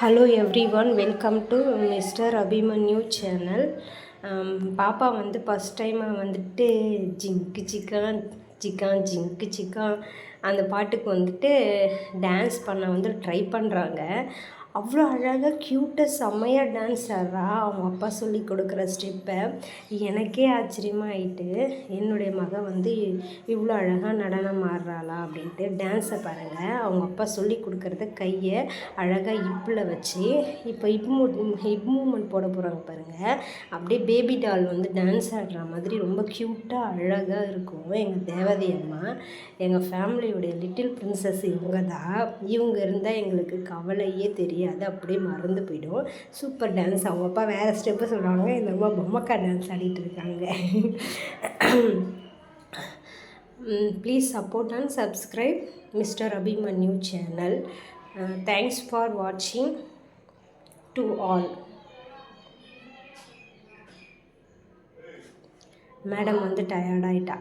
Hello everyone, welcome to mister Abhimanyu channel. பாப்பா first time ஜிங்கு சிக்கான் சிக்கான் ஜிங்கு சிக்கான் அந்த பாட்டுக்கு டான்ஸ் பண்ண ட்ரை பண்ணுறாங்க. அவ்வளோ அழகாக க்யூட்டாக செம்மையாக டான்ஸ் ஆடுறா. அவங்க அப்பா சொல்லி கொடுக்குற ஸ்டெப்பை எனக்கே ஆச்சரியமாக ஆகிட்டு, என்னுடைய மக இவ்வளோ அழகாக நடனம் ஆடுறாளா அப்படின்ட்டு. டான்ஸை பாருங்கள், அவங்க அப்பா சொல்லி கொடுக்குறத கையை அழகாக இப்பில் வச்சு இப்போ ஹிப் மூமெண்ட் போட போகிறாங்க பாருங்கள். அப்படியே பேபி டால் டான்ஸ் ஆடுற மாதிரி ரொம்ப க்யூட்டாக அழகாக இருக்கும். எங்கள் தேவதை அம்மா, எங்கள் ஃபேமிலியுடைய லிட்டில் பிரின்சஸ் இவங்க தான். இவங்க இருந்தால் எங்களுக்கு கவலையே தெரியாது, அப்படியே மறந்து போயிடும். Super dance. அவங்க அப்பா வேறு ஸ்டெப்பு சொல்கிறாங்க, இந்த அம்மா பொம்மக்கா டான்ஸ் ஆடிட்டு இருக்காங்க. Please support and subscribe mister Abhimanyu channel. Thanks for வாட்சிங் டு ஆல். மேடம் டயர்டாயிட்டா.